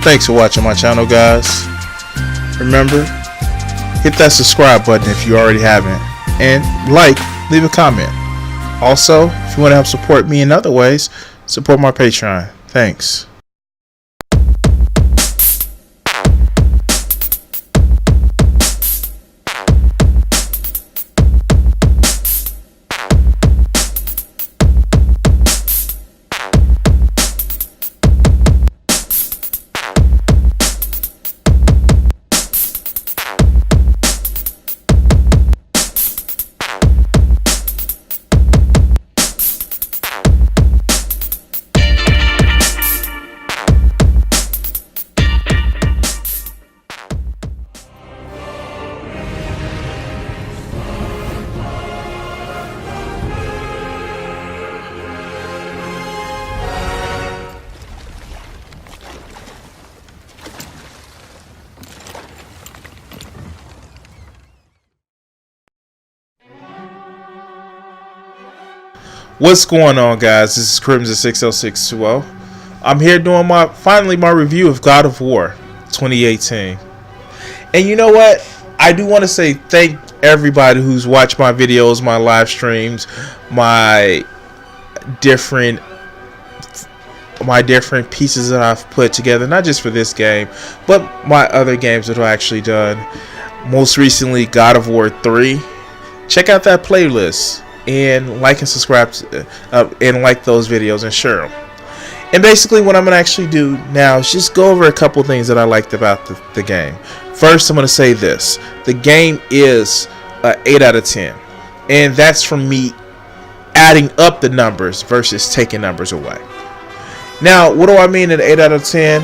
Thanks for watching my channel, guys. Remember, hit that subscribe button if you already haven't, and leave a comment. Also, if you want to help support me in other ways, support my Patreon. Thanks. What's going on, guys? This is Crimson 60620. I'm here doing my review of God of War 2018. And you know what? I do want to say thank everybody who's watched my videos, my live streams, my different pieces that I've put together, not just for this game, but my other games that I've actually done. Most recently, God of War 3. Check out that playlist. And like and subscribe and like those videos and share them. And basically what I'm going to actually do now is just go over a couple things that I liked about the game. First, I'm going to say this. The game is an 8 out of 10. And that's from me adding up the numbers versus taking numbers away. Now, what do I mean an 8 out of 10?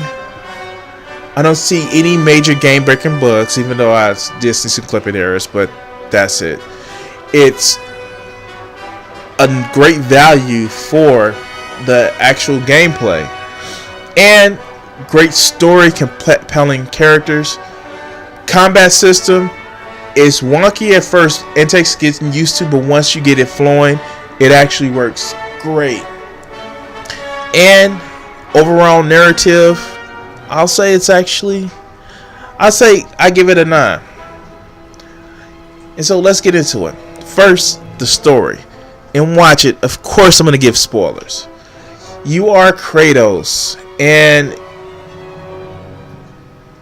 I don't see any major game-breaking bugs, even though I did see some clipping errors, but that's it. It's a great value for the actual gameplay and great story, compelling characters. Combat system is wonky at first and takes getting used to, but once you get it flowing, it actually works great. And overall narrative, I give it a 9. And so let's get into it. First, the story. And watch it. Of course, I'm going to give spoilers. You are Kratos, and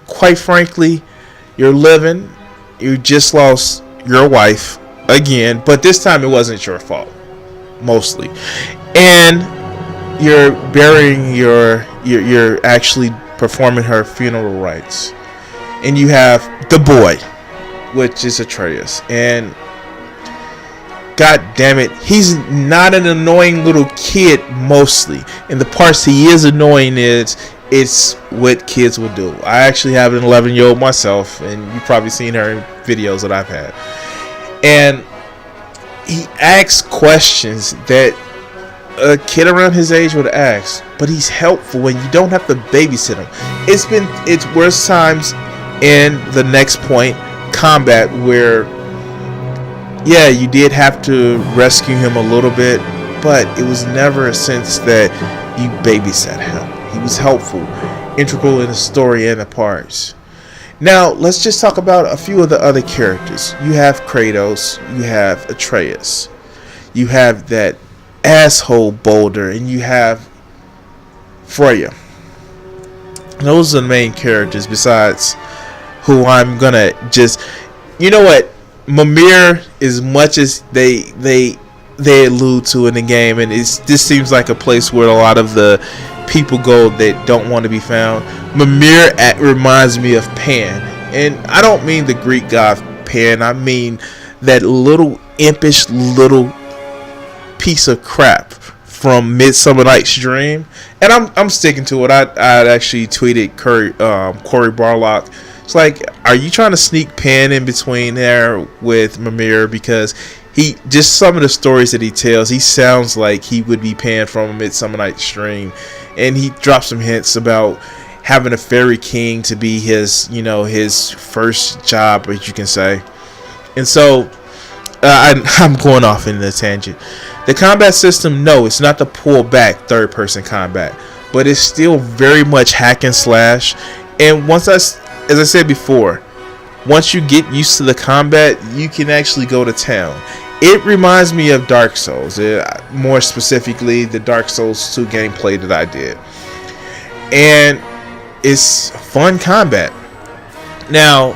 quite frankly, you're living. You just lost your wife again, but this time it wasn't your fault, mostly. And you're burying you're actually performing her funeral rites, and you have the boy, which is Atreus, and God damn it, he's not an annoying little kid mostly. And the parts he is annoying it's what kids will do. I actually have an 11-year-old myself, and you've probably seen her in videos that I've had. And he asks questions that a kid around his age would ask, but he's helpful and you don't have to babysit him. It's worse times in the next point, combat, where yeah, you did have to rescue him a little bit, but it was never a sense that you babysat him. He was helpful, integral in the story and the parts. Now, let's just talk about a few of the other characters. You have Kratos, you have Atreus, you have that asshole Boulder, and you have Freya. Those are the main characters, besides who I'm gonna just... You know what? Mimir, as much as they allude to in the game, and this seems like a place where a lot of the people go that don't want to be found. Mimir reminds me of Pan, and I don't mean the Greek god Pan. I mean that little impish little piece of crap from Midsummer Night's Dream, and I'm sticking to it. I actually tweeted Corey Barlock. It's like, are you trying to sneak Pan in between there with Mimir? Because he just some of the stories that he tells, he sounds like he would be Pan from a Midsummer Night's Dream, and he drops some hints about having a fairy king to be his, his first job, as you can say. And so I'm going off in the tangent. The combat system, no, it's not the pull back third person combat. but it's still very much hack and slash. And as I said before, once you get used to the combat, you can actually go to town. It reminds me of Dark Souls, more specifically the Dark Souls 2 gameplay that I did. And it's fun combat. Now,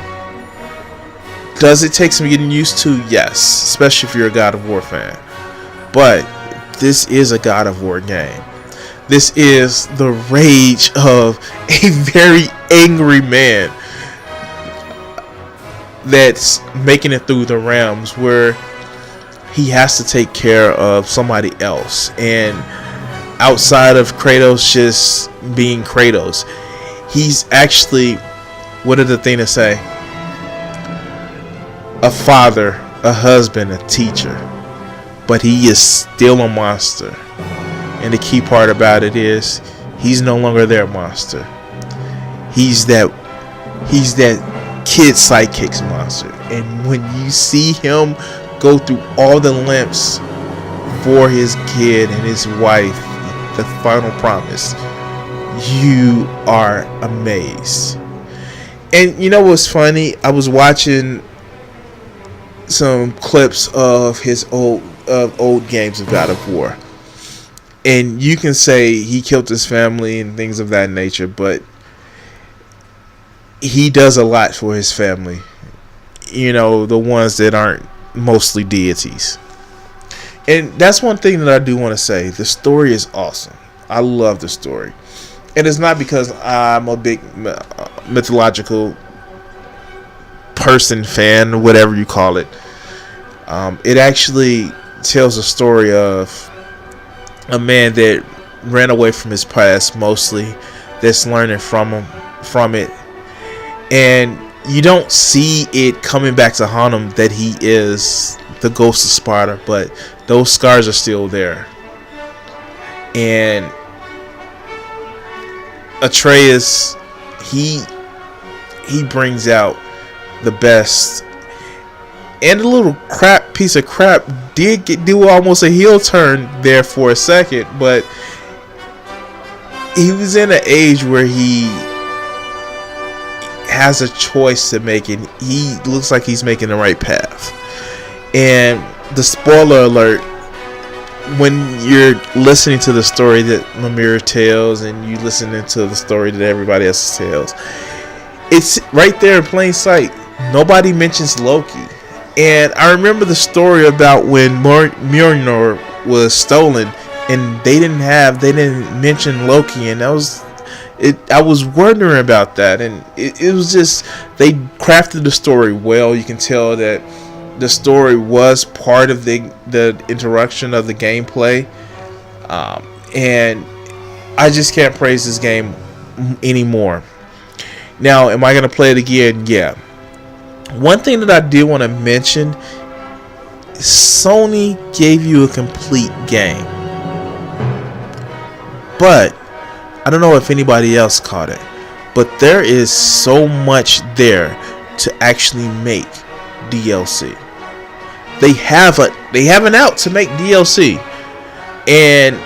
does it take some getting used to? Yes, especially if you're a God of War fan. But this is a God of War game. This is the rage of a very angry man that's making it through the realms where he has to take care of somebody else. And outside of Kratos just being Kratos, he's actually, what did the thing to say? A father, a husband, a teacher. But he is still a monster. And the key part about it is he's no longer their monster. He's that kid sidekick's monster. And when you see him go through all the lengths for his kid and his wife, the final promise, you are amazed. And you know what's funny? I was watching some clips of his old games of God of War. And you can say he killed his family and things of that nature, but he does a lot for his family. You know, the ones that aren't mostly deities. And that's one thing that I do want to say. The story is awesome. I love the story. And it's not because I'm a big mythological person, fan, whatever you call it. It actually tells a story of a man that ran away from his past, mostly, that's learning from it, and you don't see it coming back to haunt him that he is the ghost of Sparta, but those scars are still there. And Atreus, he brings out the best. And a little piece of crap did do almost a heel turn there for a second, but he was in an age where he has a choice to make, and he looks like he's making the right path. And the spoiler alert, when you're listening to the story that Mimir tells and you listening to the story that everybody else tells, it's right there in plain sight. Nobody mentions Loki. And I remember the story about when Mjolnir was stolen, and they didn't mention Loki, and I was wondering about that, and it was just, they crafted the story well. You can tell that the story was part of the interaction of the gameplay, and I just can't praise this game anymore. Now, am I going to play it again? Yeah. One thing that I do want to mention, Sony gave you a complete game. But I don't know if anybody else caught it, but there is so much there to actually make DLC. They have an out to make DLC. And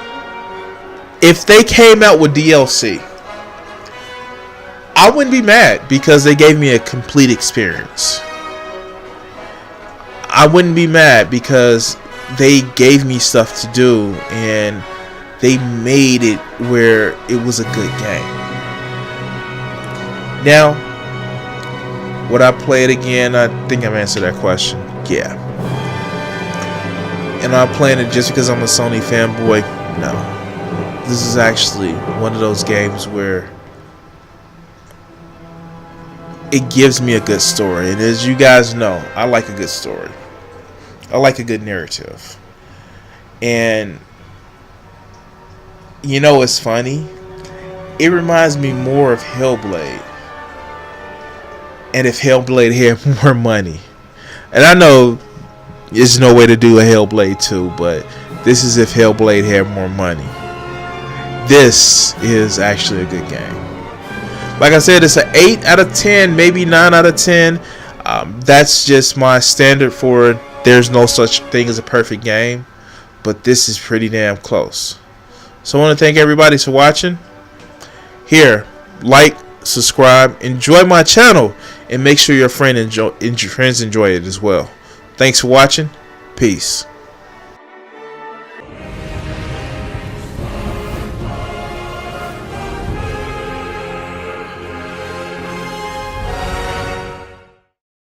if they came out with DLC, I wouldn't be mad because they gave me a complete experience. I wouldn't be mad because they gave me stuff to do and they made it where it was a good game. Now, would I play it again? I think I've answered that question. Yeah. And I'm playing it just because I'm a Sony fanboy? No. This is actually one of those games where it gives me a good story. And as you guys know, I like a good story. I like a good narrative. And you know what's funny? It reminds me more of Hellblade. And if Hellblade had more money. And I know there's no way to do a Hellblade 2, but this is if Hellblade had more money. This is actually a good game. Like I said, it's an 8 out of 10, maybe 9 out of 10. That's just my standard for there's no such thing as a perfect game. But this is pretty damn close. So I want to thank everybody for watching. Here, like, subscribe, enjoy my channel, and make sure your friends enjoy it as well. Thanks for watching. Peace.